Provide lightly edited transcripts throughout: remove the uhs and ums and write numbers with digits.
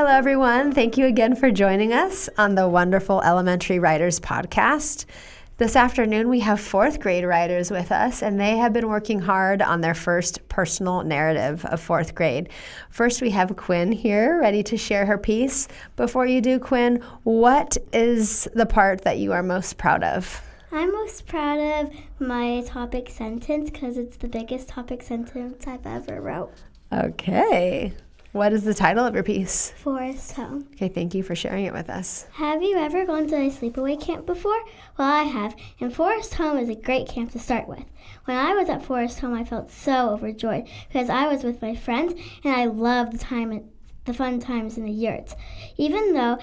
Hello, everyone. Thank you again for joining us on the Wonderful Elementary Writers podcast. This afternoon, we have fourth grade writers with us, and they have been working hard on their first personal narrative of fourth grade. First, we have Quinn here, ready to share her piece. Before you do, Quinn, what is the part that you are most proud of? I'm most proud of my topic sentence because it's the biggest topic sentence I've ever wrote. Okay. What is the title of your piece? Forest Home. Okay, thank you for sharing it with us. Have you ever gone to a sleepaway camp before? Well, I have, and Forest Home is a great camp to start with. When I was at Forest Home, I felt so overjoyed because I was with my friends and I loved the fun times in the yurts. Even though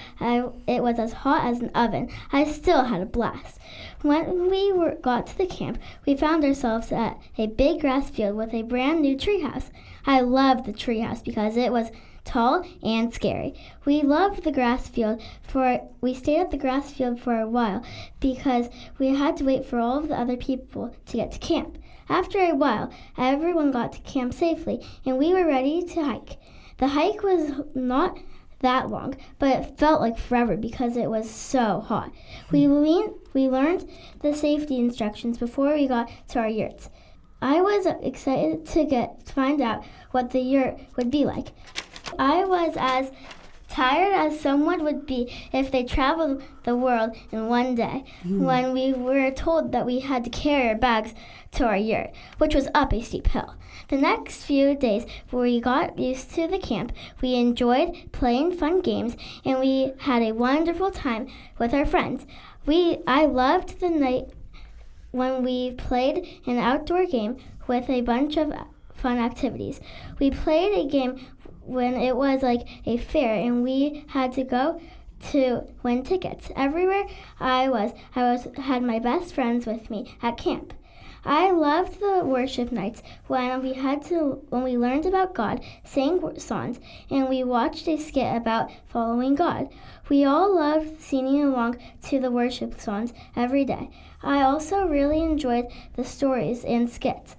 it was as hot as an oven, I still had a blast. When we got to the camp, we found ourselves at a big grass field with a brand new treehouse. I loved the treehouse because it was tall and scary. We loved the grass field we stayed at the grass field for a while because we had to wait for all of the other people to get to camp. After a while, everyone got to camp safely and we were ready to hike. The hike was not that long, but it felt like forever because it was so hot. We learned the safety instructions before we got to our yurts. I was excited to find out what the yurt would be like. I was as tired as someone would be if they traveled the world in one day when we were told that we had to carry our bags to our yurt, which was up a steep hill. The next few days we got used to the camp, we enjoyed playing fun games, and we had a wonderful time with our friends. I loved the night when we played an outdoor game with a bunch of fun activities. We played a game when it was like a fair and we had to go to win tickets. Everywhere I had my best friends with me at camp. I loved the worship nights when we learned about God, sang songs, and we watched a skit about following God. We all loved singing along to the worship songs every day. I also really enjoyed the stories and skits.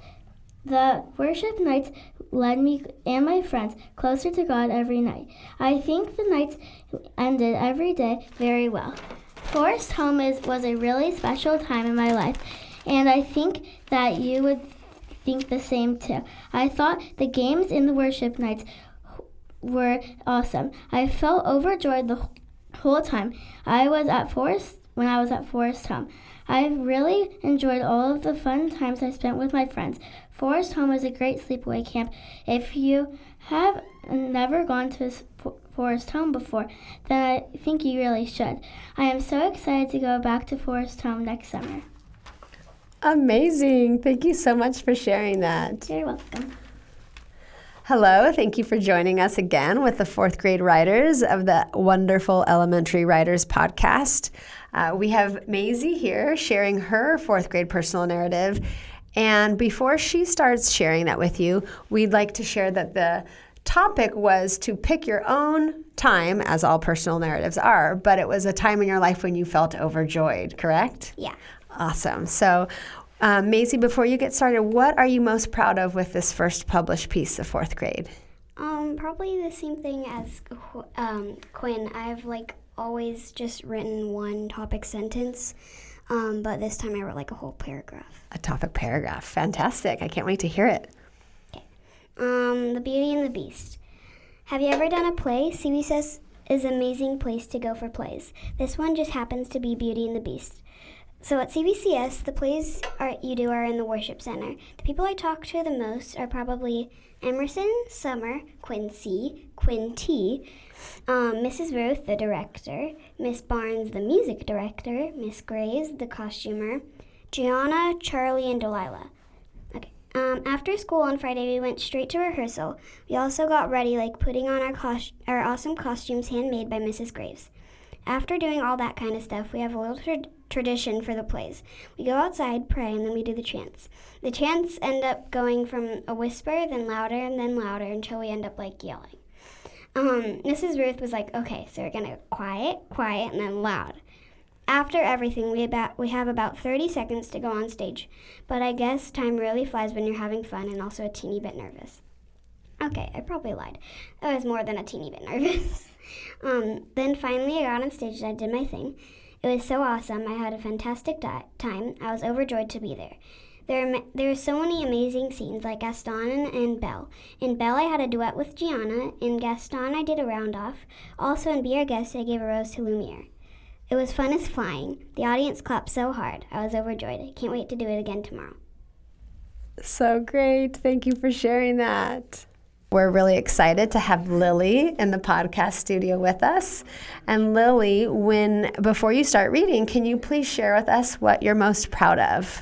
The worship nights led me and my friends closer to God every night. I think the nights ended every day very well. Forest Home was a really special time in my life, and I think that you would think the same too. I thought the games in the worship nights were awesome. I felt overjoyed the whole time when I was at Forest Home. I really enjoyed all of the fun times I spent with my friends. Forest Home is a great sleepaway camp. If you have never gone to Forest Home before, then I think you really should. I am so excited to go back to Forest Home next summer. Amazing. Thank you so much for sharing that. You're welcome. Hello, thank you for joining us again with the fourth grade writers of the Wonderful Elementary Writers podcast. We have Maisie here sharing her fourth grade personal narrative. And before she starts sharing that with you, we'd like to share that the topic was to pick your own time, as all personal narratives are, but it was a time in your life when you felt overjoyed, correct? Yeah. Awesome. So, Maisie, before you get started, what are you most proud of with this first published piece of fourth grade? Probably the same thing as Quinn. I've always just written one topic sentence, but this time I wrote a whole paragraph. A topic paragraph. Fantastic. I can't wait to hear it. Okay. The Beauty and the Beast. Have you ever done a play? CBCS is an amazing place to go for plays. This one just happens to be Beauty and the Beast. So at CBCS, the plays you do are in the worship center. The people I talk to the most are probably Emerson, Summer, Quincy, Quinn T, Mrs. Ruth, the director, Miss Barnes, the music director, Miss Graves, the costumer, Gianna, Charlie, and Delilah. Okay. After school on Friday, we went straight to rehearsal. We also got ready, putting on our awesome costumes handmade by Mrs. Graves. After doing all that kind of stuff, we have a little tradition for the plays. We go outside, pray, and then we do the chants. The chants end up going from a whisper, then louder, until we end up yelling. Mrs. Ruth was like, okay, so we're gonna quiet, and then loud. After everything, we have about 30 seconds to go on stage, but I guess time really flies when you're having fun and also a teeny bit nervous. Okay, I probably lied. I was more than a teeny bit nervous. Then finally I got on stage and I did my thing. It was so awesome. I had a fantastic time. I was overjoyed to be there. There are so many amazing scenes like Gaston and Belle. In Belle, I had a duet with Gianna. In Gaston, I did a round-off. Also in Be Our Guest, I gave a rose to Lumiere. It was fun as flying. The audience clapped so hard. I was overjoyed. I can't wait to do it again tomorrow. So great. Thank you for sharing that. We're really excited to have Lily in the podcast studio with us. And Lily, before you start reading, can you please share with us what you're most proud of?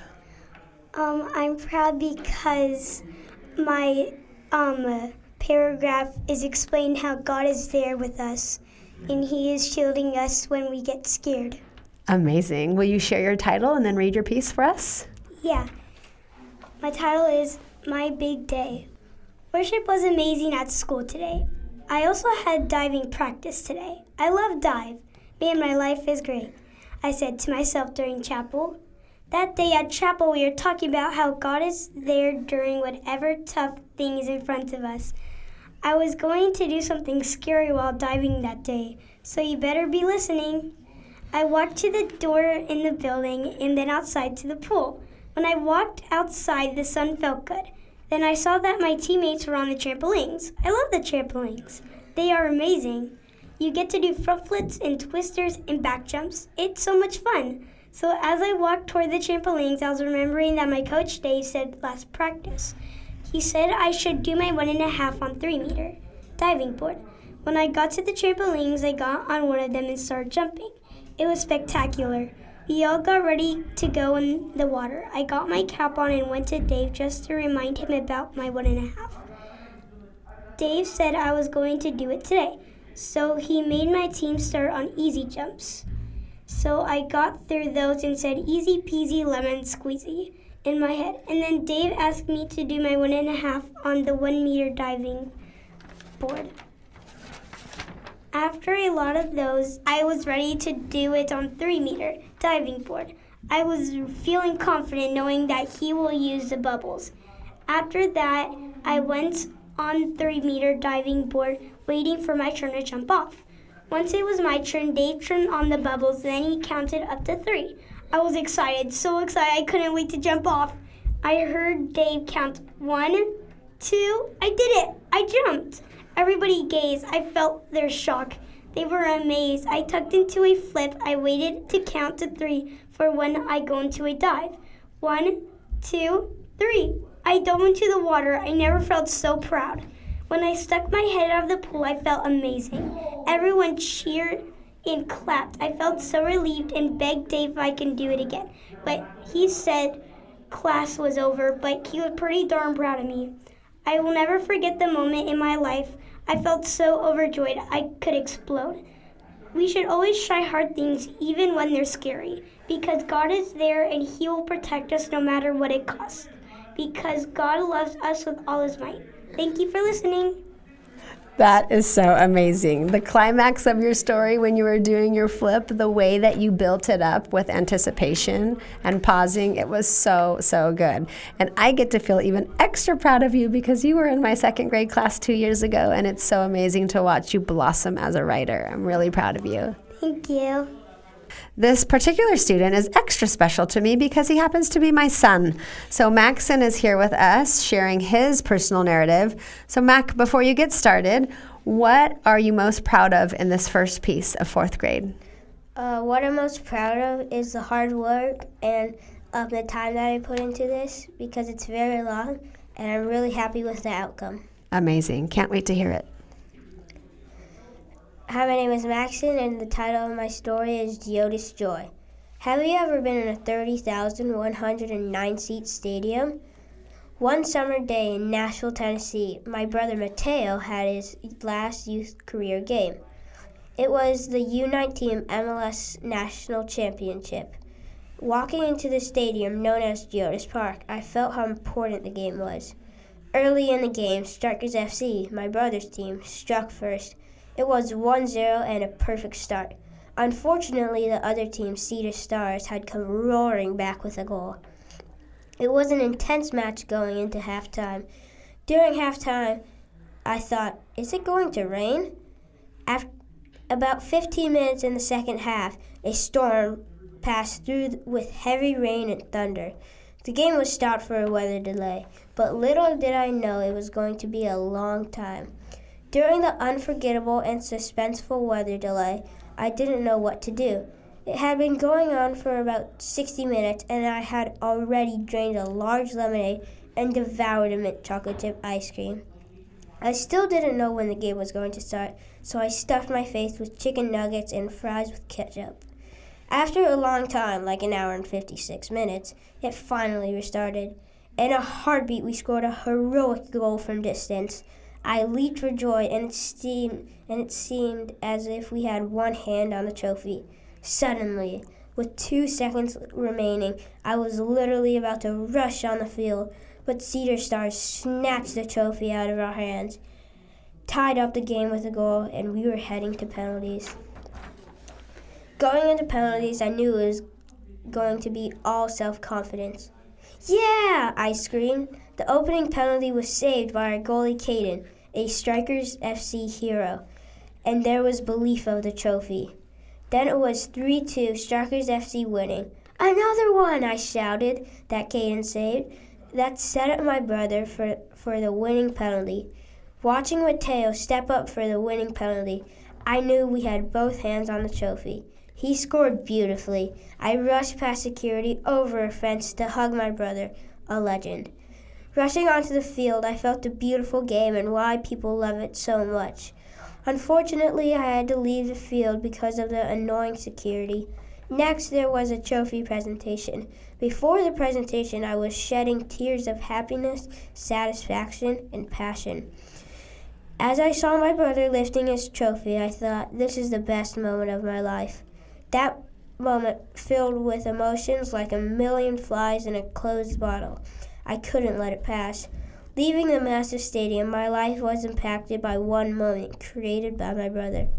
I'm proud because my paragraph is explaining how God is there with us and He is shielding us when we get scared. Amazing. Will you share your title and then read your piece for us? Yeah. My title is My Big Day. Worship was amazing at school today. I also had diving practice today. I love dive. Man, my life is great, I said to myself during chapel. That day at chapel, we were talking about how God is there during whatever tough thing is in front of us. I was going to do something scary while diving that day, so you better be listening. I walked to the door in the building and then outside to the pool. When I walked outside, the sun felt good. Then I saw that my teammates were on the trampolines. I love the trampolines. They are amazing. You get to do front flips and twisters and back jumps. It's so much fun. So as I walked toward the trampolines, I was remembering that my coach Dave said last practice. He said I should do my 1.5 on 3-meter diving board. When I got to the trampolines, I got on one of them and started jumping. It was spectacular. We all got ready to go in the water. I got my cap on and went to Dave just to remind him about my 1.5. Dave said I was going to do it today, so he made my team start on easy jumps. So I got through those and said easy peasy lemon squeezy in my head. And then Dave asked me to do my 1.5 on the 1-meter diving board. After a lot of those, I was ready to do it on 3-meter diving board. I was feeling confident knowing that he will use the bubbles. After that, I went on 3-meter diving board waiting for my turn to jump off. Once it was my turn, Dave turned on the bubbles, then he counted up to 3. I was excited, so excited I couldn't wait to jump off. I heard Dave count 1, 2, I did it! I jumped! Everybody gazed. I felt their shock. They were amazed. I tucked into a flip. I waited to count to 3 for when I go into a dive. 1, 2, 3. I dove into the water. I never felt so proud. When I stuck my head out of the pool, I felt amazing. Everyone cheered and clapped. I felt so relieved and begged Dave if I can do it again. But he said class was over, but he was pretty darn proud of me. I will never forget the moment in my life. I felt so overjoyed I could explode. We should always try hard things even when they're scary, because God is there and He will protect us no matter what it costs, because God loves us with all His might. Thank you for listening. That is so amazing. The climax of your story when you were doing your flip, the way that you built it up with anticipation and pausing, it was so, so good. And I get to feel even extra proud of you because you were in my 2nd grade class 2 years ago, and it's so amazing to watch you blossom as a writer. I'm really proud of you. Thank you. This particular student is extra special to me because he happens to be my son. So Maxon is here with us sharing his personal narrative. So Mac, before you get started, what are you most proud of in this first piece of 4th grade? What I'm most proud of is the hard work and the time that I put into this, because it's very long and I'm really happy with the outcome. Amazing. Can't wait to hear it. Hi, my name is Maxon, and the title of my story is Geodis Joy. Have you ever been in a 30,109-seat stadium? One summer day in Nashville, Tennessee, my brother Mateo had his last youth career game. It was the U19 MLS National Championship. Walking into the stadium known as Geodis Park, I felt how important the game was. Early in the game, Strikers FC, my brother's team, struck first. It was 1-0 and a perfect start. Unfortunately, the other team, Cedar Stars, had come roaring back with a goal. It was an intense match going into halftime. During halftime, I thought, is it going to rain? After about 15 minutes in the second half, a storm passed through with heavy rain and thunder. The game was stopped for a weather delay, but little did I know it was going to be a long time. During the unforgettable and suspenseful weather delay, I didn't know what to do. It had been going on for about 60 minutes, and I had already drained a large lemonade and devoured a mint chocolate chip ice cream. I still didn't know when the game was going to start, so I stuffed my face with chicken nuggets and fries with ketchup. After a long time, like an hour and 56 minutes, it finally restarted. In a heartbeat, we scored a heroic goal from distance. I leaped for joy, and it seemed as if we had one hand on the trophy. Suddenly, with 2 seconds remaining, I was literally about to rush on the field, but Cedar Stars snatched the trophy out of our hands, tied up the game with a goal, and we were heading to penalties. Going into penalties, I knew it was going to be all self-confidence. Yeah, I screamed. The opening penalty was saved by our goalie, Caden, a Strikers FC hero, and there was belief of the trophy. Then it was 3-2, Strikers FC winning. Another one, I shouted, that Caden saved. That set up my brother for the winning penalty. Watching Mateo step up for the winning penalty, I knew we had both hands on the trophy. He scored beautifully. I rushed past security over a fence to hug my brother, a legend. Rushing onto the field, I felt the beautiful game and why people love it so much. Unfortunately, I had to leave the field because of the annoying security. Next, there was a trophy presentation. Before the presentation, I was shedding tears of happiness, satisfaction, and passion. As I saw my brother lifting his trophy, I thought, this is the best moment of my life. That moment filled with emotions like a million flies in a closed bottle. I couldn't let it pass. Leaving the massive stadium, my life was impacted by one moment created by my brother.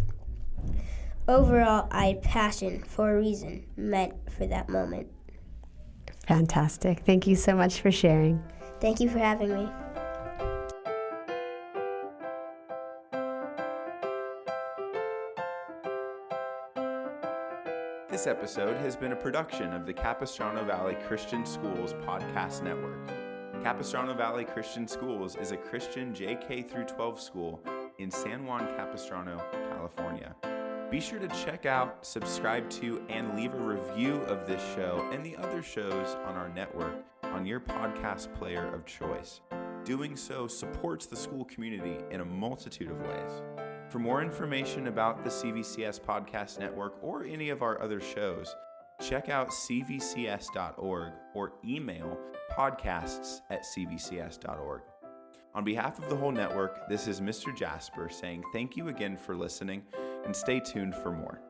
Overall, I had passion for a reason meant for that moment. Fantastic. Thank you so much for sharing. Thank you for having me. This episode has been a production of the Capistrano Valley Christian Schools Podcast Network. Capistrano Valley Christian Schools is a Christian JK-12 school in San Juan Capistrano, California. Be sure to check out, subscribe to, and leave a review of this show and the other shows on our network on your podcast player of choice. Doing so supports the school community in a multitude of ways. For more information about the CVCS Podcast Network or any of our other shows, check out cvcs.org or email podcasts@cvcs.org. On behalf of the whole network, this is Mr. Jasper saying thank you again for listening and stay tuned for more.